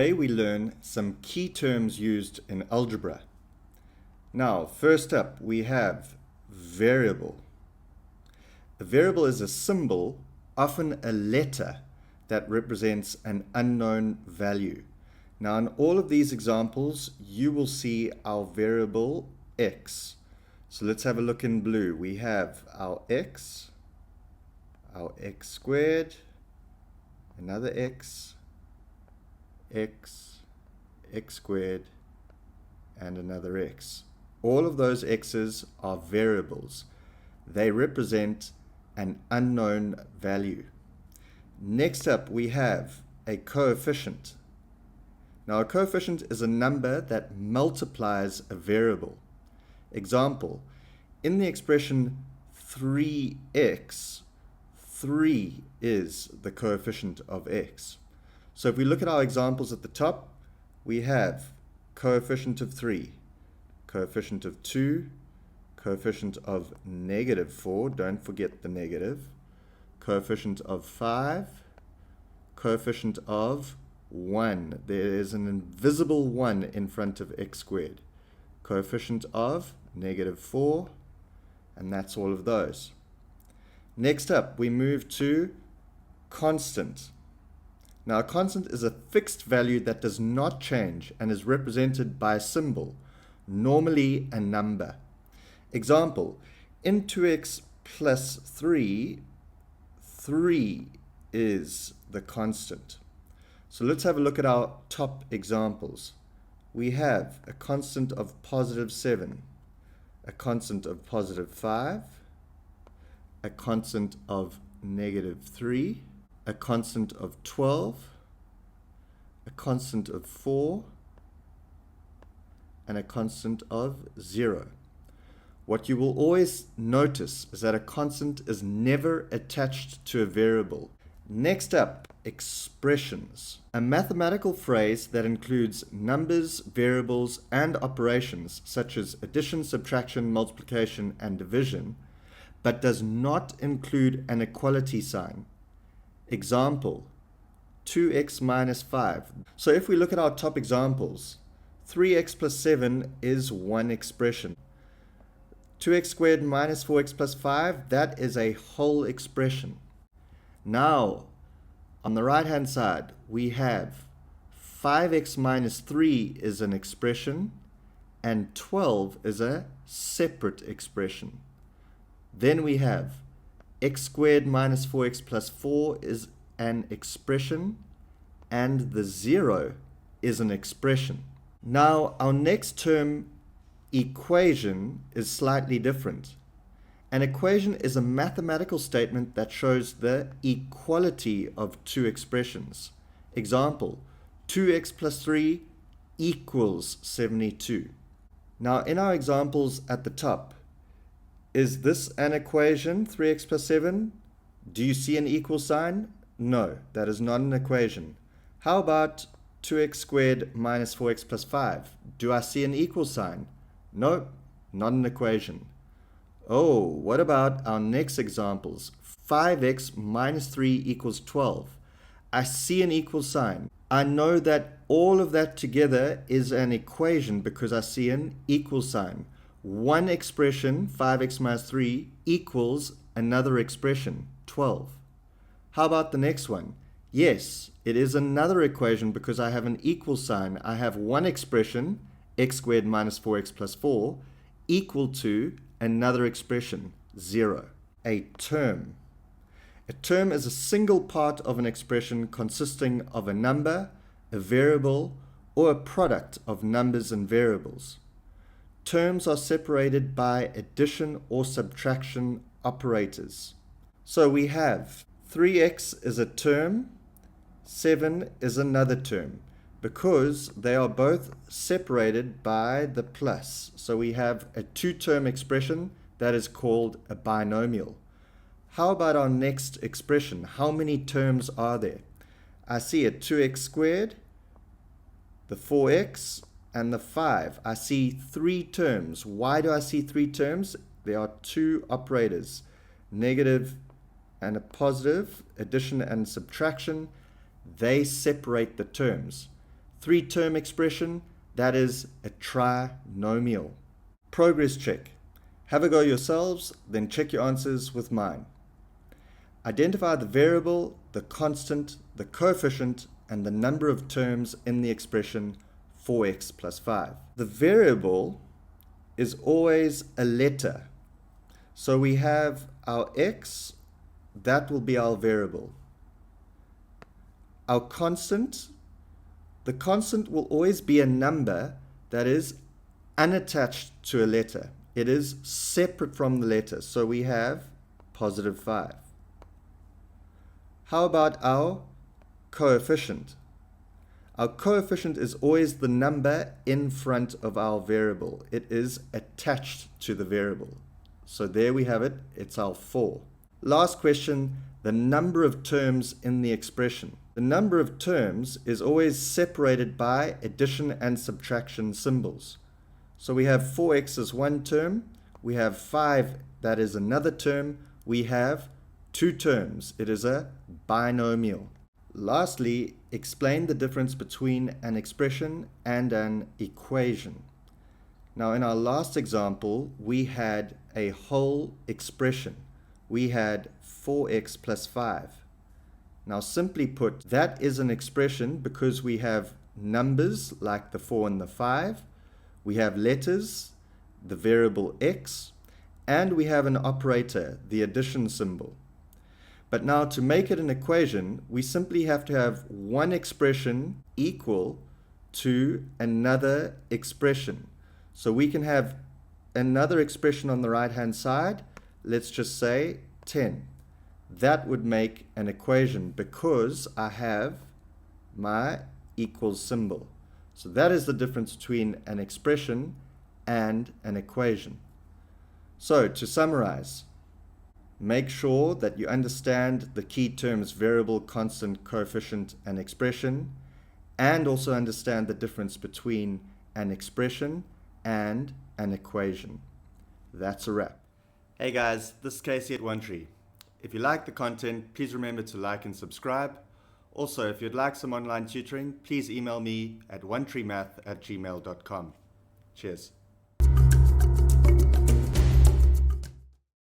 Today we learn some key terms used in algebra. Now, first up we have variable. A variable is a symbol, often a letter, that represents an unknown value. Now, in all of these examples, you will see our variable x. So let's have a look in blue. We have our x squared, another x squared, and another x. All of those x's are variables. They represent an unknown value. Next up, we have a coefficient. Now, a coefficient is a number that multiplies a variable. Example, in the expression 3x, 3 is the coefficient of x. So if we look at our examples at the top, we have coefficient of 3, coefficient of 2, coefficient of -4, don't forget the negative, coefficient of 5, coefficient of 1. There is an invisible 1 in front of x squared. Coefficient of -4, and that's all of those. Next up, we move to constant. Now, a constant is a fixed value that does not change and is represented by a symbol, normally a number. Example, in 2x plus 3, 3 is the constant. So let's have a look at our top examples. We have a constant of +7, a constant of +5, a constant of -3, a constant of 12, a constant of 4, and a constant of 0. What you will always notice is that a constant is never attached to a variable. Next up, expressions. A mathematical phrase that includes numbers, variables, and operations such as addition, subtraction, multiplication, and division, but does not include an equality sign. Example, 2x minus 5. So if we look at our top examples, 3x plus 7 is one expression. 2x squared minus 4x plus 5, that is a whole expression. Now, on the right-hand side, we have 5x minus 3 is an expression, and 12 is a separate expression. Then we have x squared minus 4x plus 4 is an expression, and the 0 is an expression. Now, our next term, equation, is slightly different. An equation is a mathematical statement that shows the equality of two expressions. Example, 2x plus 3 equals 72. Now, in our examples at the top, is this an equation, 3x plus 7? Do you see an equal sign? No, that is not an equation. How about 2x squared minus 4x plus 5? Do I see an equal sign? No, not an equation. Oh, what about our next examples? 5x minus 3 equals 12. I see an equal sign. I know that all of that together is an equation because I see an equal sign. One expression, 5x minus 3, equals another expression, 12. How about the next one? Yes, it is another equation because I have an equal sign. I have one expression, x squared minus 4x plus 4, equal to another expression, 0. A term. A term is a single part of an expression consisting of a number, a variable, or a product of numbers and variables. Terms are separated by addition or subtraction operators. So we have 3x is a term, 7 is another term, because they are both separated by the plus. So we have a two-term expression that is called a binomial. How about our next expression? How many terms are there? I see a 2x squared, the 4x, and the 5. I see 3 terms. Why do I see 3 terms? There are 2 operators, negative and a positive, addition and subtraction. They separate the terms. 3-term expression, that is a trinomial. Progress check. Have a go yourselves, then check your answers with mine. Identify the variable, the constant, the coefficient, and the number of terms in the expression 4x plus 5. The variable is always a letter. So we have our x, that will be our variable. Our constant, the constant will always be a number that is unattached to a letter. It is separate from the letter. So we have positive 5. How about our coefficient? Our coefficient is always the number in front of our variable. It is attached to the variable. So there we have it. It's our 4. Last question, the number of terms in the expression. The number of terms is always separated by addition and subtraction symbols. So we have 4x as one term. We have 5, that is another term. We have 2 terms. It is a binomial. Lastly, explain the difference between an expression and an equation. Now, in our last example, we had a whole expression. We had 4x plus 5. Now, simply put, that is an expression because we have numbers like the 4 and the 5. We have letters, the variable x, and we have an operator, the addition symbol. But now to make it an equation, we simply have to have one expression equal to another expression. So we can have another expression on the right-hand side. Let's just say 10. That would make an equation because I have my equals symbol. So that is the difference between an expression and an equation. So to summarize, make sure that you understand the key terms variable, constant, coefficient, and expression, and also understand the difference between an expression and an equation. That's a wrap. Hey guys, this is Casey at Onetree. If you like the content, please remember to like and subscribe. Also, if you'd like some online tutoring, please email me at onetreemath@gmail.com. Cheers.